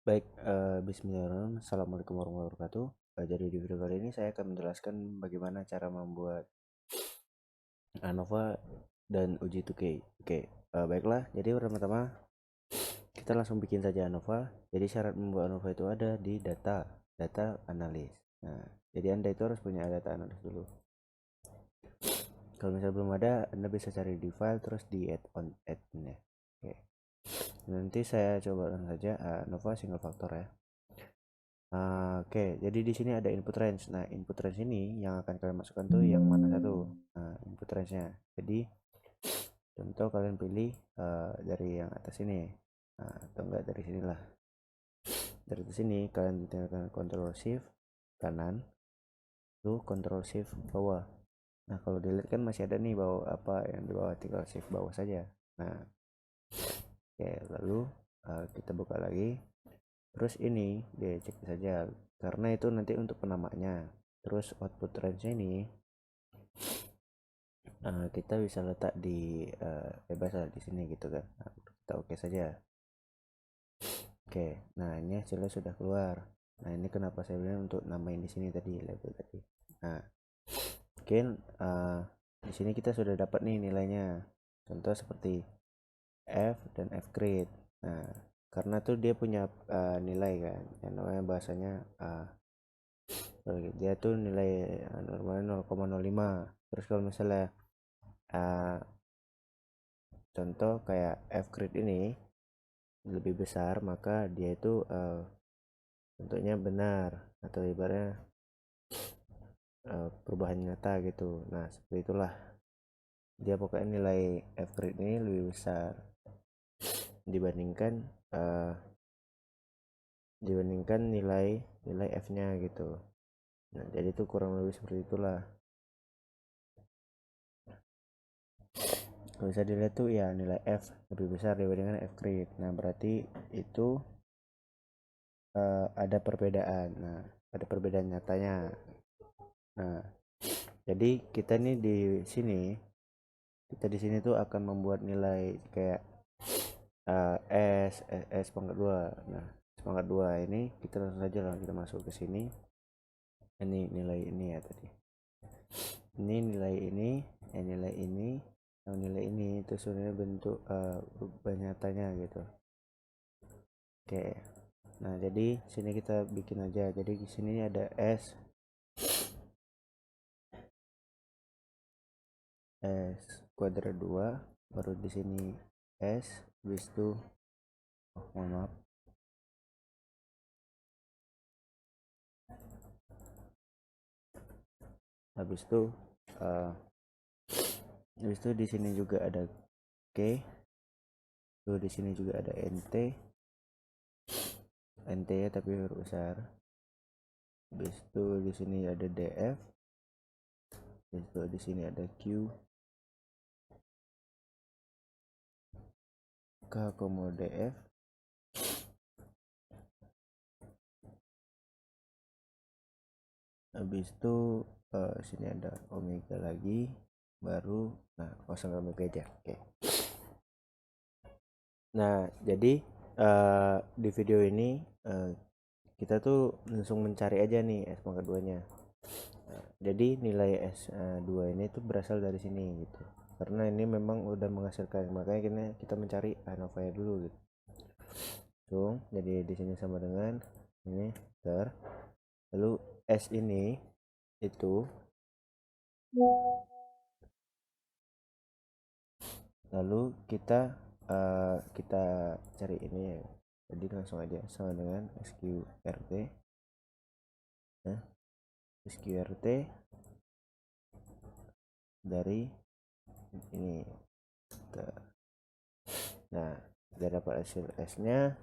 Baik, bismillahirrahmanirrahim. Assalamualaikum warahmatullahi wabarakatuh. Jadi di video kali ini saya akan menjelaskan bagaimana cara membuat ANOVA dan uji 2K. Oke, baiklah. Jadi pertama-tama kita langsung bikin saja ANOVA. Jadi syarat membuat ANOVA itu ada di data analis. Nah, jadi Anda itu harus punya data analis dulu. Kalau misalnya belum ada, Anda bisa cari di file terus di add ya. Oke. Nanti saya coba langsung saja ANOVA single factor ya. Oke, jadi di sini ada input range. Nah, input range ini yang akan kalian masukkan tuh yang mana satu? Nah, input range-nya. Jadi, contoh kalian pilih dari yang atas ini. Nah, atau enggak dari sinilah. Dari sini kalian tinggalkan Ctrl Shift kanan, tuh Ctrl Shift bawah. Nah, kalau dilihat kan masih ada nih bawah apa yang di bawah, tinggal Shift bawah saja. Nah, oke, lalu kita buka lagi. Terus ini dicek saja karena itu nanti untuk penamanya. Terus output range ini kita bisa letak di bebas lah di sini gitu kan. Nah, kita oke saja. Oke, nah ini hasilnya sudah keluar. Nah, ini kenapa saya bilang untuk namain di sini tadi label tadi. Nah, mungkin di sini kita sudah dapat nih nilainya. Contoh seperti F dan F grade. Nah, karena tuh dia punya nilai kan, yang namanya bahasanya dia tuh nilai normalnya 0,05. Terus kalau misalnya uh, contoh kayak F grade ini lebih besar, maka dia itu bentuknya benar atau ibaratnya perubahan nyata gitu. Nah, seperti itulah. Dia pokoknya nilai F grade ini lebih besar dibandingkan uh, nilai F-nya gitu. Nah, jadi itu kurang lebih seperti itulah. Kalau bisa dilihat tuh ya nilai F lebih besar dibandingkan F grade. Nah, berarti itu ada perbedaan. Nah, ada perbedaan nyatanya. Nah, jadi kita nih di sini, kita di sini tuh akan membuat nilai kayak S pangkat 2. Nah, S pangkat 2 ini kita langsung saja lah kita masuk ke sini. Ini nilai ini ya tadi. Ini nilai ini, nilai ini, nilai ini itu sebenarnya bentuk nyatanya gitu. Oke. Nah, jadi sini kita bikin aja. Jadi di sini ada S kuadrat 2, baru di sini S, habis itu mohon maaf. Habis itu di sini juga ada K. Tuh di sini juga ada NT ya tapi huruf besar. Habis itu di sini ada DF. Habis itu di sini ada Q, K, DF. Habis itu sini ada omega lagi, baru nah kosong omega aja. Oke. Nah, jadi di video ini kita tuh langsung mencari aja nih S pangkat 2 nya. Jadi nilai S2 ini tuh berasal dari sini gitu. Karena ini memang udah menghasilkan, makanya kita mencari ANOVA dulu gitu. Jadi di sini sama dengan ini ter. Lalu S ini itu lalu kita cari ini ya. Jadi langsung aja sama dengan SQRT ya. SQRT dari ini ke, nah kita dapat hasil S nya,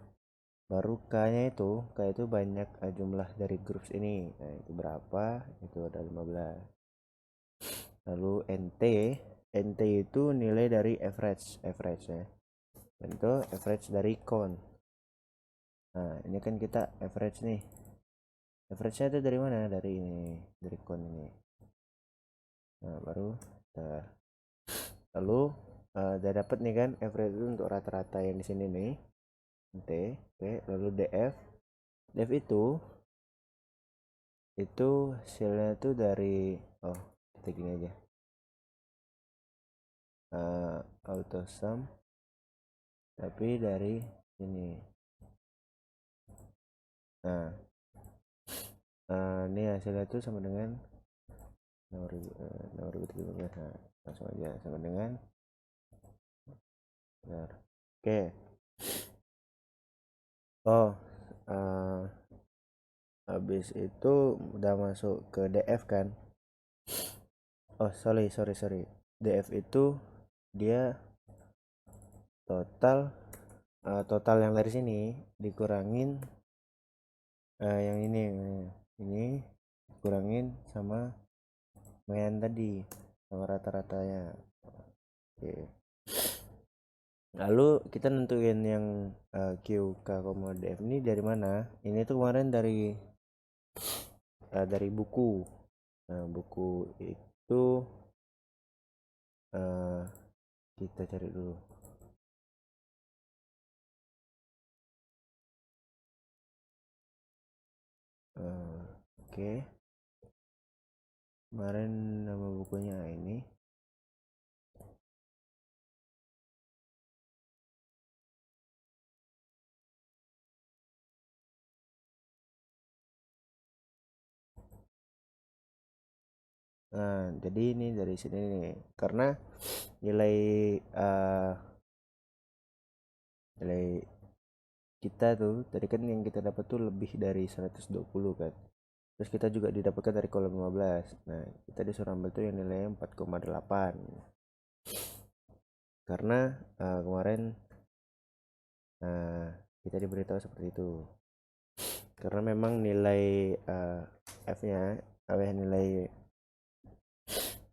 baru K nya itu banyak jumlah dari grup ini. Nah, itu berapa, itu ada 15. Lalu NT itu nilai dari average ya, bentuk average dari count. Nah, ini kan kita average nih, average nya itu dari mana, dari ini, dari count ini. Nah, baru lalu udah dapat nih kan average itu untuk rata-rata yang di sini nih T. Oke, lalu DF def itu hasilnya tuh dari kita gini aja, auto sum tapi dari ini. Nah, ini hasilnya tuh sama dengan 6.013. Nah, langsung aja sama dengan benar. Oke. uh, habis itu udah masuk ke df kan. Sorry, df itu dia total yang dari sini dikurangin yang ini dikurangin sama yang tadi, sama rata-ratanya. Oke. Lalu kita nentuin yang Q, K, df ini dari mana. Ini tuh kemarin dari buku. Nah, buku itu kita cari dulu. Oke. Kemarin nama bukunya ini. Nah, jadi ini dari sini nih. Karena nilai nilai kita tuh tadi kan yang kita dapat tuh lebih dari 120 kan. Terus kita juga didapatkan dari kolom 15. Nah, kita disuruh ambil tuh yang nilainya 4,8. Karena kemarin kita diberitahu seperti itu. Karena memang nilai F-nya, nilai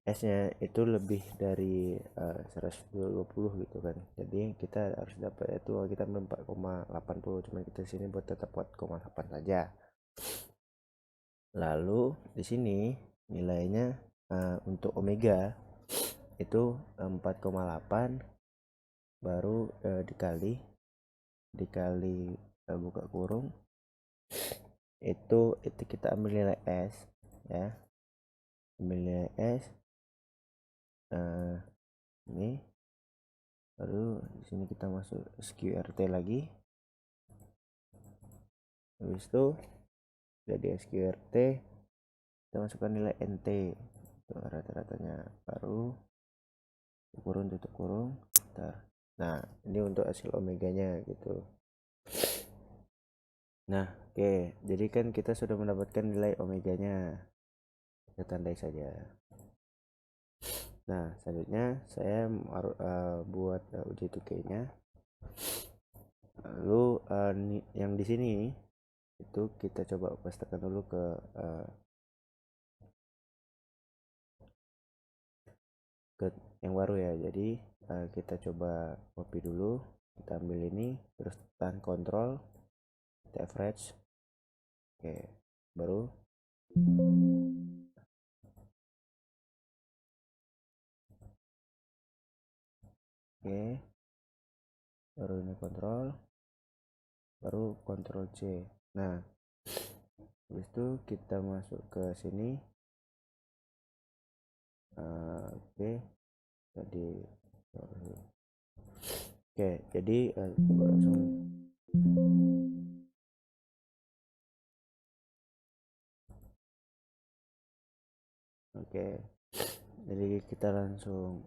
S-nya itu lebih dari 120 gitu kan. Jadi kita harus dapat itu kita 4,80, cuman kita sini buat tetap 4,8 saja. Lalu di sini nilainya untuk omega itu 4,8 baru dikali buka kurung itu kita ambil nilai S ya. Ambil nilai S ini, lalu di sini kita masuk SQRT lagi. Habis itu jadi SQRT kita masukkan nilai NT itu rata-ratanya, baru tutup kurung. Nah, ini untuk hasil omeganya gitu. Nah, oke, jadi kan kita sudah mendapatkan nilai omeganya, kita tandai saja. Nah, selanjutnya saya buat uji tukainya. Lalu yang di sini itu kita coba pastikan dulu ke yang baru ya. Jadi kita coba copy dulu, kita ambil ini, terus tahan kontrol, kita average. Oke, baru baru ini kontrol, baru kontrol C. Nah, habis itu kita masuk ke sini. Jadi langsung. Jadi kita langsung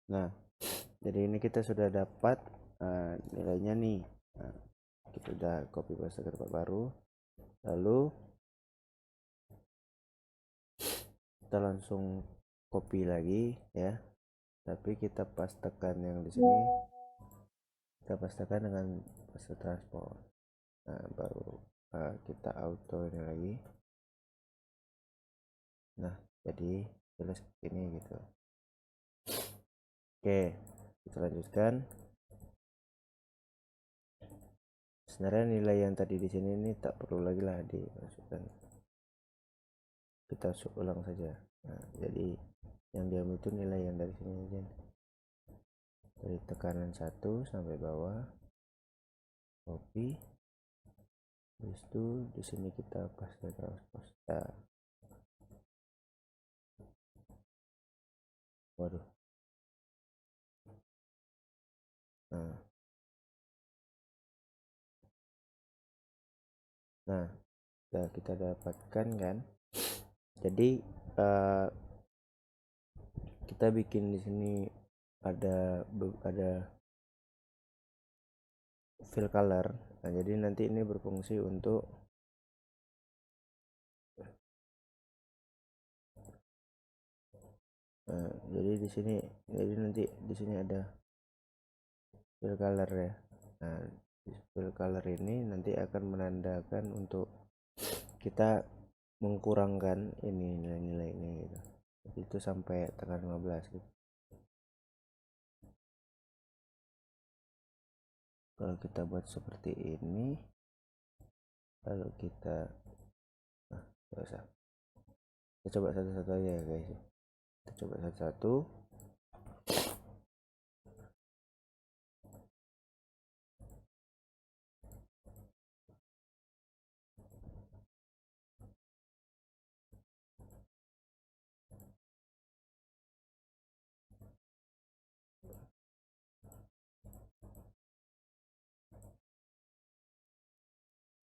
nah, jadi ini kita sudah dapat nilainya nih. Nah, kita udah copy paste ke tempat baru, lalu kita langsung copy lagi ya, tapi kita pastekan yang di sini, kita pastekan dengan paste transport. Nah, baru kita auto ini lagi. Nah, jadi jelas seperti ini gitu. Oke, kita lanjutkan. Sebenarnya nilai yang tadi di sini ini tak perlu lagi lah dimasukkan. kita ulang saja. Nah, jadi yang diambil itu nilai yang dari sini aja, dari tekanan 1 sampai bawah, copy, habis itu di sini kita paste transpose. Waduh. Nah, kita dapatkan kan. Jadi kita bikin di sini ada fill color. Nah, jadi nanti ini berfungsi untuk jadi di sini, jadi nanti di sini ada fill color ya. Nah, fill color ini nanti akan menandakan untuk kita mengkurangkan ini nilai-nilai ini gitu. Jadi itu sampai tekanan 15 gitu. Kalau kita buat seperti ini, lalu kita nggak usah, kita coba satu-satu aja ya guys. Kita coba satu-satu.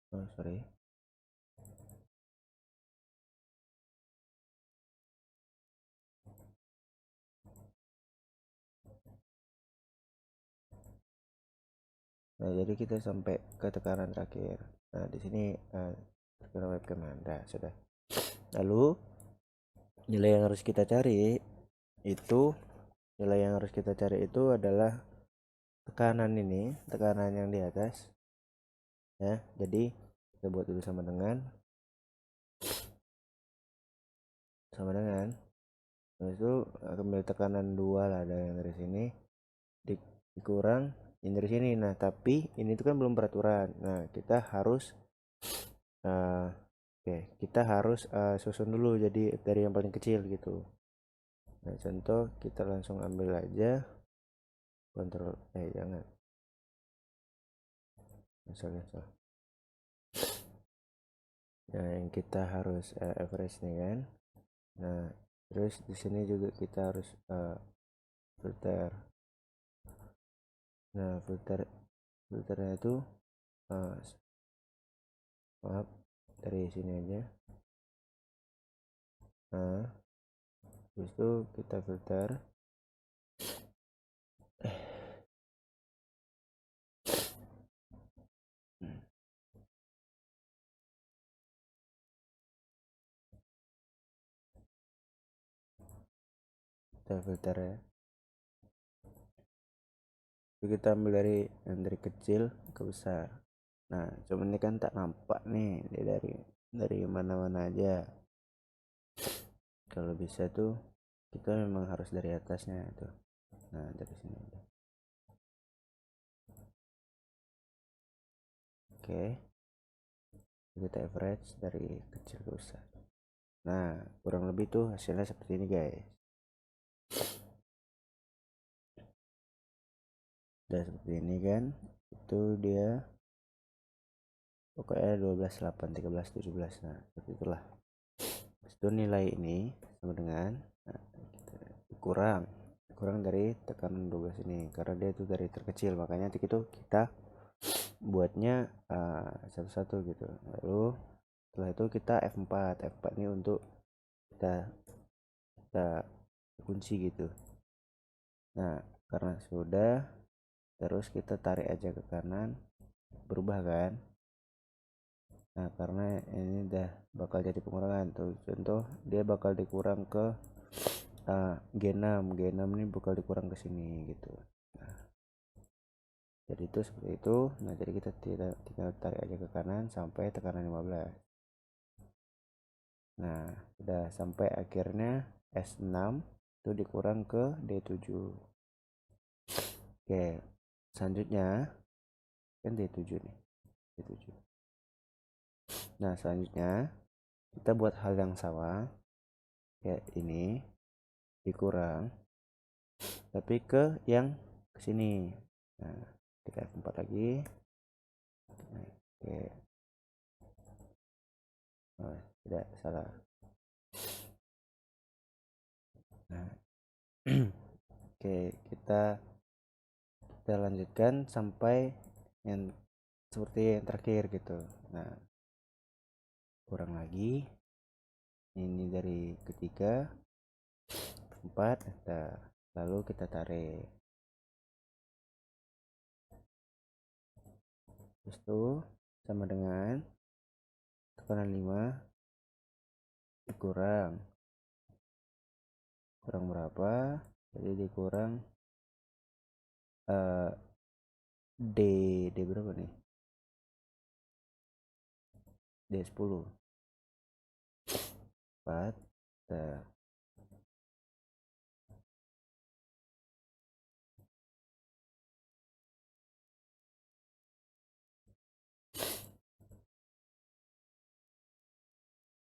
Oh sorry. Nah, jadi kita sampai ke tekanan terakhir. Nah, di sini tekanan webcam Anda sudah. Lalu nilai yang harus kita cari itu, adalah tekanan ini, tekanan yang di atas. Ya, jadi kita buat dulu sama dengan habis itu ambil tekanan 2 lah, ada yang dari sini dikurang ini dari sini. Nah, tapi ini tuh kan belum peraturan. Nah, kita harus kita harus susun dulu jadi dari yang paling kecil gitu. Nah, contoh kita langsung ambil aja kontrol jangan misalnya. Nah, yang kita harus average nih kan. Nah, terus di sini juga kita harus filter. Nah, filternya itu maaf, dari sini aja. Nah, terus itu kita filter. Kita filter ya. Jadi kita ambil dari kecil ke besar. Nah, cuman ini kan tak nampak nih, dia dari mana-mana aja. Kalau bisa tuh kita memang harus dari atasnya itu. Nah, dari sini aja. Oke, kita average dari kecil ke besar. Nah, kurang lebih tuh hasilnya seperti ini guys. Udah seperti ini kan. Itu dia pokoknya 12, 8, 13, 17. Nah, seperti itulah. Itu nilai ini sama dengan kurang dari tekanan 12 ini, karena dia itu dari terkecil, makanya nanti itu kita buatnya satu-satu gitu. Lalu setelah itu kita F4 ini untuk kita kunci gitu. Nah, karena sudah, terus kita tarik aja ke kanan, berubah kan. Nah, karena ini udah bakal jadi pengurangan tuh, contoh dia bakal dikurang ke G6 ini bakal dikurang ke sini gitu. Nah, jadi itu seperti itu. Nah, jadi kita tinggal tarik aja ke kanan sampai tekanan 15. Nah, udah sampai akhirnya S6 itu dikurang ke D7. Oke, selanjutnya kan D7 nih, D7. Nah, selanjutnya kita buat hal yang sama kayak ini, dikurang tapi ke yang kesini. Nah, kita F4 lagi. Nah, oke. Oh, tidak salah. Nah, oke, kita lanjutkan sampai yang seperti yang terakhir gitu. Nah, kurang lagi. Ini dari ketiga, empat. Nah, lalu kita tarik. Terus itu sama dengan tekanan 5 dikurang berapa? Jadi dikurang eh, D berapa nih? D10 4. Nah,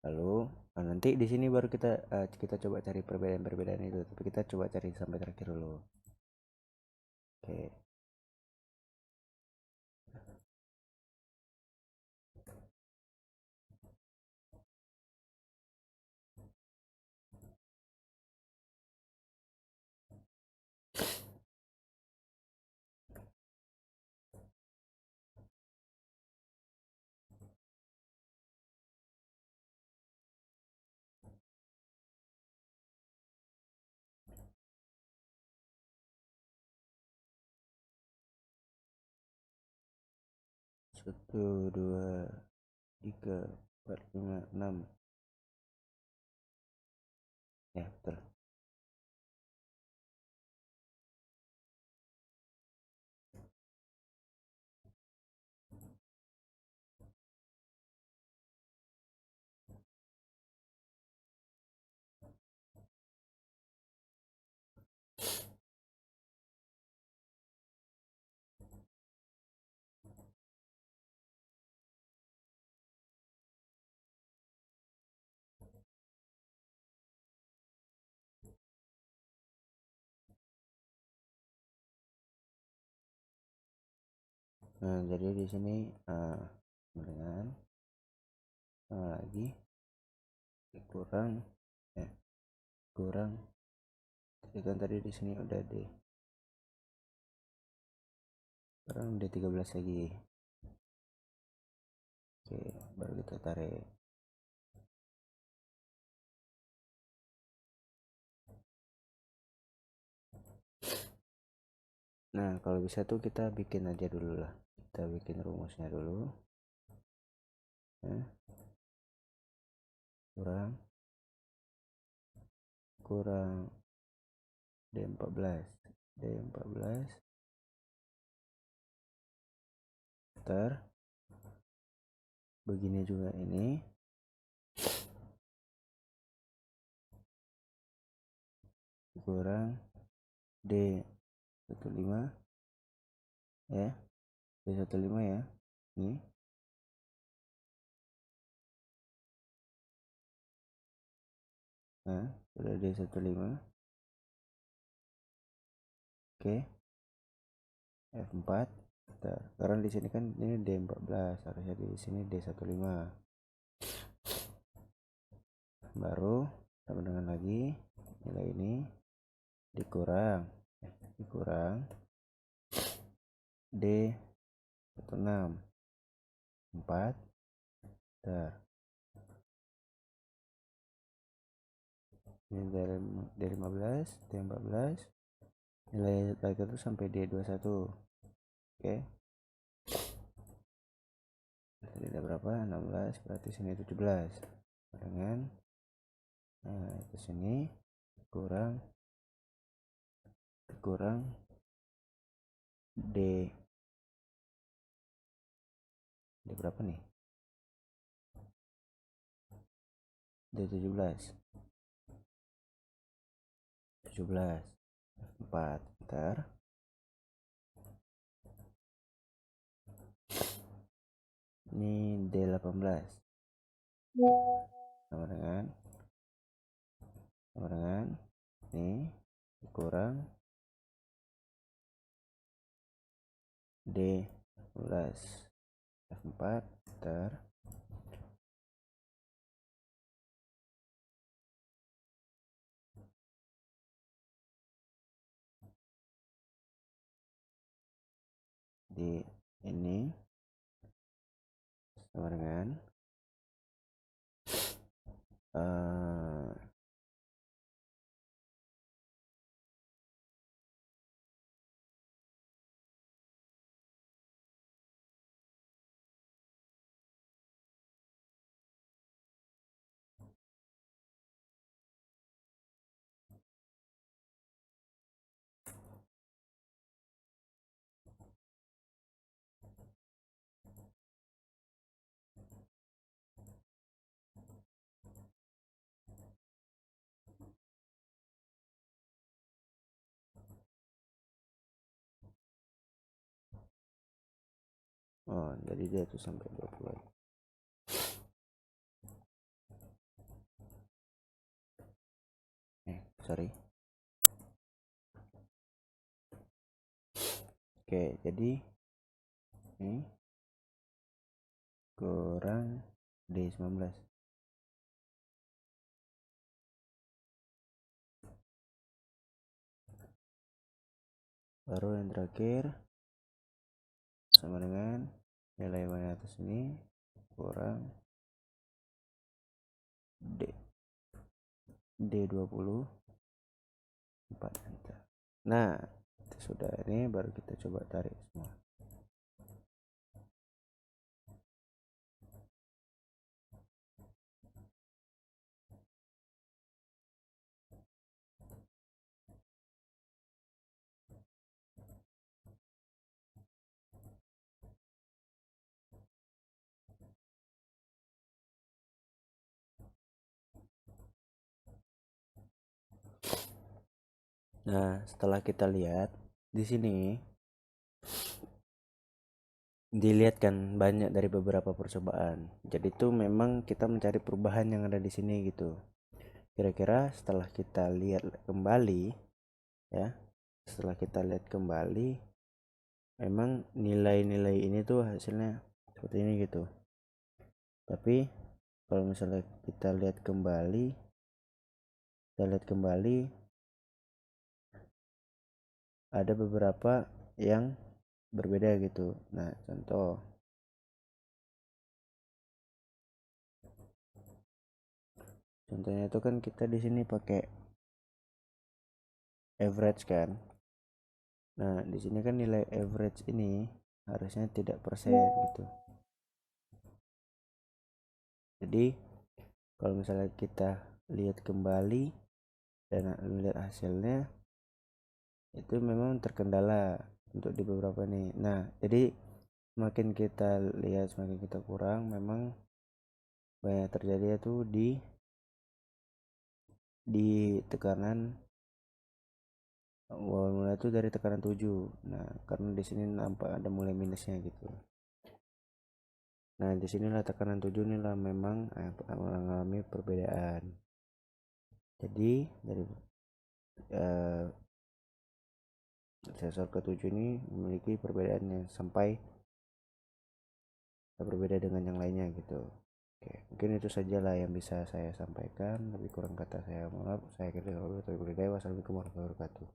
lalu nanti di sini baru kita coba cari perbedaan-perbedaan itu, tapi kita coba cari sampai terakhir dulu. Oke. 1 2 3 4 5 6. Ya, betul. Nah, jadi di sini dengan lagi dikurang kurang, jadi kan tadi di sini udah kurang D13 lagi. Oke, baru kita tarik. Nah, kalau bisa tuh kita bikin aja dulu lah, kita bikin rumusnya dulu. Nah, kurang D14 ter begini juga ini kurang D15 ya, D15 ya, ini. Nah, sudah D15. Oke, F4. Karena di sini kan ini D14, harusnya di sini D15. Baru sama dengan lagi nilai ini dikurang D16 4. Ini dari D15 D14, nilai terakhir itu sampai D21. Oke, tadi ada berapa? 16, berarti sini 17 dengan itu sini kurang D berapa nih? D17 4. Ntar ini D18. sama dengan ini kurang D12 F4 ter di ini sama dengan jadi dia tuh sampai 20. Sorry. Oke, jadi ini kurang D19. Baru yang terakhir sama dengan nilai mana atas ini kurang D20 4 enter. Nah, sudah ini baru kita coba tarik semua. Nah, setelah kita lihat di sini dilihat kan banyak dari beberapa percobaan. Jadi itu memang kita mencari perubahan yang ada di sini gitu. Kira-kira setelah kita lihat kembali ya, setelah kita lihat kembali memang nilai-nilai ini tuh hasilnya seperti ini gitu. Tapi kalau misalnya kita lihat kembali ada beberapa yang berbeda gitu. Nah, contohnya itu kan kita di sini pakai average kan. Nah, di sini kan nilai average ini harusnya tidak persen gitu. Jadi kalau misalnya kita lihat kembali dan lihat hasilnya itu memang terkendala untuk di beberapa nih. Nah, jadi semakin kita lihat semakin kita kurang, memang banyak terjadi itu di tekanan awal mulai itu dari tekanan 7. Nah, karena di sini nampak ada mulai minusnya gitu. Nah, di sinilah tekanan 7 inilah memang mengalami perbedaan. Jadi dari sensor ke-7 ini memiliki perbedaan yang sampai berbeda dengan yang lainnya gitu. Oke, mungkin itu sajalah yang bisa saya sampaikan. Lebih kurang kata saya maaf. Saya kira wassalamualaikum warahmatullahi wabarakatuh.